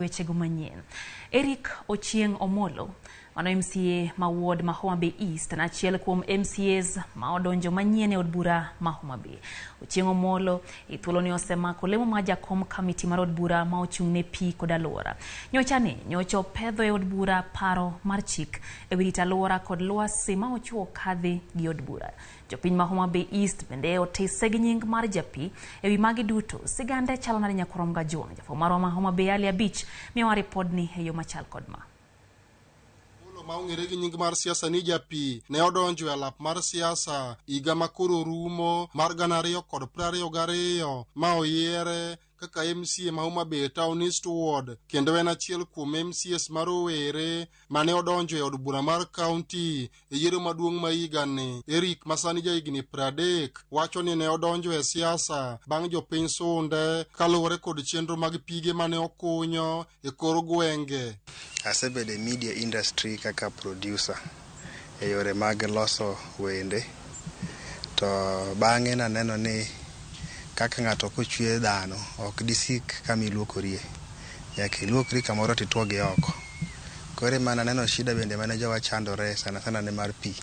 Wechego manyien. Eric Ochieng Omolo, mano MCA ma ward ma Homa Bay East, na achiel kuom MCAs ma odonjo manyien e od bura ma Homa Bay. Ochieng Omolo e thuolo ni osemako lemo ma jakom kamiti mar od bura ma ochung' ne pi kod alwora. Nyocha opedho e od bura paro mar chik e wi rito alwora kod lwasi ma ochuo kadhi gi od bura. Jopiny ma Homa Bay East bende otise gi nying mar Ja-Pii e wi magi duto. Sigande chalo nade nyakorom ga John. Jafo marwa ma Homa Bay Ali Abich miwa repod ni e yo machal kod ma. Ma ong'ere gi nying mar siasa ni Ja-Pii ne odonjo e alap mar siasa higa makoro rumo mar 2022 ma oyiere kaka MCA ma Homa Bay Town East Ward, kendo en achiel kuom MCAs marowere mane odonjo e od bura mar kaonti e yiero maduong' ma higani. Eric masani jahigni 30 wacho ni ne odonjo e siasa bang' jopiny sunde kaluwore kod chenro mag pige mane okunyo e kor gwenge. Asebedo e media industry kaka producer e yore mag loso wende, to bang'e naneno ni kaka ng'ato kochwe dhano ok disik kama iluokorie, nyaka iluokri kamoro tituogi oko. Koro ema naneno shida bende mane jowa chandore sana ne mar pi.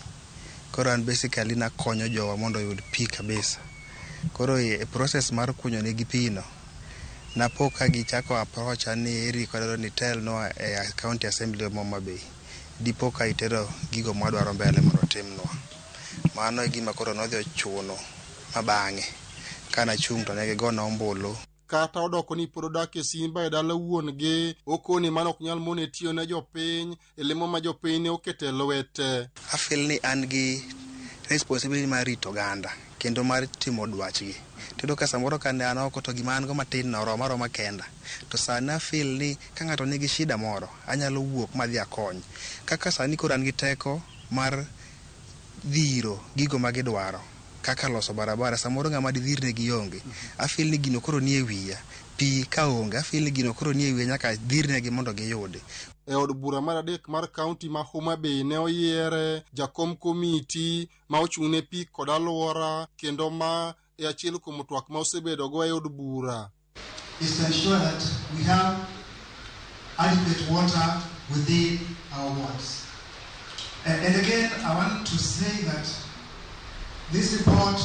Koro an basically nakonyo jowa mondo oyud pi kabisa. Koro e process mar kunyo negi pi no, napo ka gichako approach ni eri kodoro ni tel no e county assembly of Homa Bay. Dipo ka itero gigo mwadwaro mbele mondo timnwa. Mano e gima koro nodhi ochuno mabang'e kana chung' to ne gigona ombulu. Kata odoko ni pod odak e Simba e dala wuon gi, okoni mano ok nyal mone tiyo ne jopiny e lemo ma jopiny ne okete lwete. Afil ni an gi responsibility mar rito oganda kendo mar timo dwachgi. Tedo ka samoro ka ne an oko to gima an go matin no roma kenda. To sani afil ni ka ng'ato nigi shida moro, anyalo wuok madhi akony. Kaka sani koro an gi teko mar dhiro gigo ma gidwaro, kaka loso barabara. Samoro ng'ama dhirne gi onge, afil ni gino koro nie wiya. Pi ka onge, afil ni gino koro nie wiya nyaka dhirne gi mondo giyude. E od bura mar adek mar kaunti ma Homa Bay ne oyiere jakom komiti ma ochung' ne pi kod alwora, kendo ma e achiel kuom twak ma osebedo go e od bura. Is to ensure that we have adequate water within our wards. And again, I want to say that this report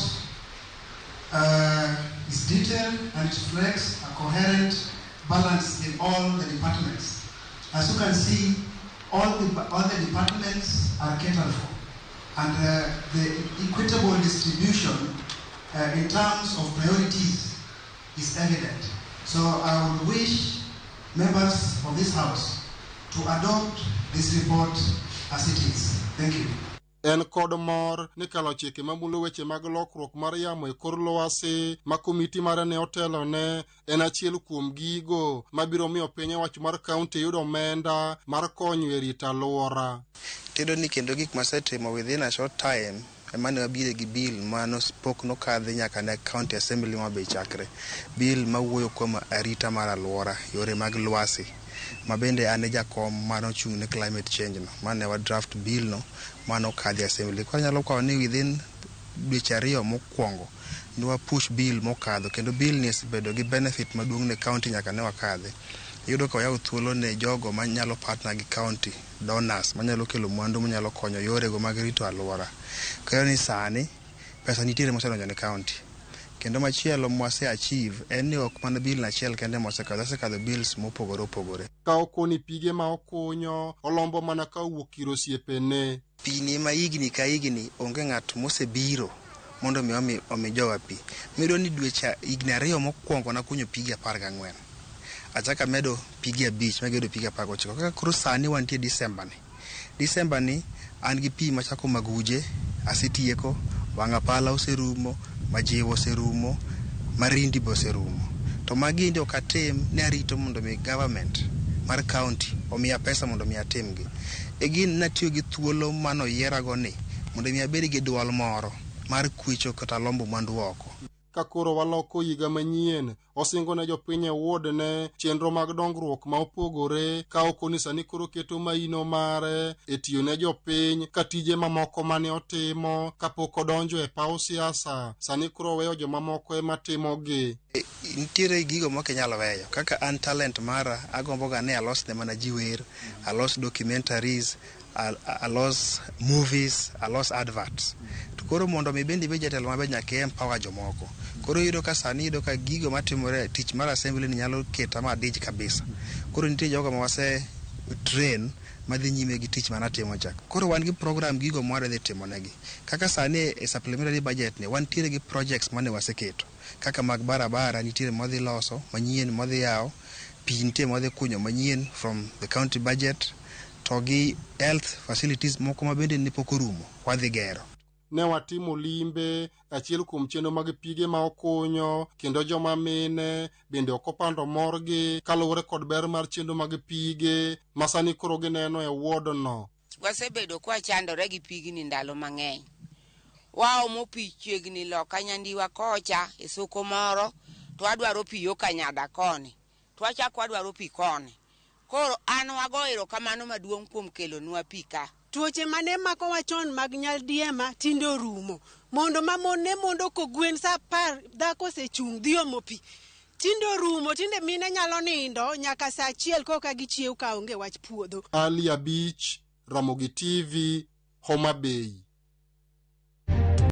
is detailed and it reflects a coherent balance in all the departments. As you can see, all the departments are catered for, and the equitable distribution in terms of priorities is evident. So I would wish members of this House to adopt this report as it is. Thank you. En kod mor ni kalo chike mamulo weche mag lokruok mar yamo e kor lwasi ma komiti mare ne otelo ne en achiel kuom gigo mabiro miyo piny owacho mar kaunti yudo omenda mar konyo e rito alwora. Tedo ni kendo gik masetimo within a short time emane wabire gi bill mano pok nokadhi nyaka ne county assembly ma Bay chakre. Bill mawuoyo kuom arita mar alwora, yore mag lwasi, mabende ane jakom mano chung' ne climate change no, mane wa draft bill no mano kadhi assembly. Kwa nyalo kwa ni within dweche ariyo mokwongo nwa push bill mokadho, kendo bill ni osebedo gi benefit maduong' ne county nyaka ne wakadhi. Yudo ka yaw thuolo ne jogo manyalo partner gi county donors manyalo kelo mwandu manyalo konyo yore go mag rito alwora. Kayo ni sani pesa nitiere mosedonjo ne county. Kendo machielo mwase achieve en ni ok mana bill achiel kende mosekadho bills mopogore. Ka okoni pige ma okunyo olombo mana ka wuok ir osiepene. Pi ni ma higni ka higni onge ng'at mosebiro mondo omi jowa pi. Mido ni dweche higni ariyo mokwongo na kunyo pige 14. Achaka medo pige 5 magedo pige 19. Kaka koro sani wantie Disemba ni an gi pi machako maguje, asetieko, Wangapala oserumo, Majiwo oserumo, Marindi oserumo. To magi ndio katem ne arito mondo mi government mar county omiya pesa mondo mi atimgi. Egin natiyo gi thuolo mano yierago ni mondo mi abed gi duol moro mar kwicho kata lombo mwandu oko. ka koro waloko higa manyien osingo ne jopiny e wuodne chenro mag dongruok ma opogore ka okoni sani koro keto maino mare e tiyo ne jopiny ka tije mamoko mane otimo kapok odonjo e paw siasa sani koro weyo jomamoko ema timogi. Nitiere gigo moko nyalo weyo kaka an talent mara agombo ga ne alos ne mana jiwer, alos documentaries, alos movies, alos adverts. To koro mondo mi bendi beje telo maber nyaka empower jomoko. Koro yudo ka sani yudo ka gigo matimore tich mar assembly ni nyalo keta ma dij kabisa. Koro nitie jogo ma wase train madhi nyime gi tich manatimo chak. Koro wan gi program gigo mware dhi timo negi. Kaka sani e supplementary budget ne wan tiere gi projects mane waseketo. Kaka mag barabara nitiere modhi loso, manyien modhi yawo, pi nitie modhi kunyo manyien from the county budget, to gi health facilities moko ma bende ni pok orumo wadhi gero. Ne watimo limbe achiel kuom chenro mag pige ma okunyo kendo joma mine bende okopando morgi kaluwore kod ber mar chenro mag pige masani koro gineno e wuodno. Wasebedo kwa chandore gi pigni ndalo mang'eny. Waomo pi chiegni loka nyandiwa kocha e soko moro to adwaro pi yo Kanyada koni to achako adwaro pi koni. Koro an wago erokamano maduong' kuom kelonwa pi ka. Tuoche mane mako wachon mag nyaldiema tinde orumo. Mondo mamone mondo kogwen sa 10 dhako osechung' dhi omo pi. Tinde orumo, tinde mine nyalo nindo nyaka sa 1 koka gichiew ka onge wach puodho. Ali Abich, Ramogi TV, Homa Bay.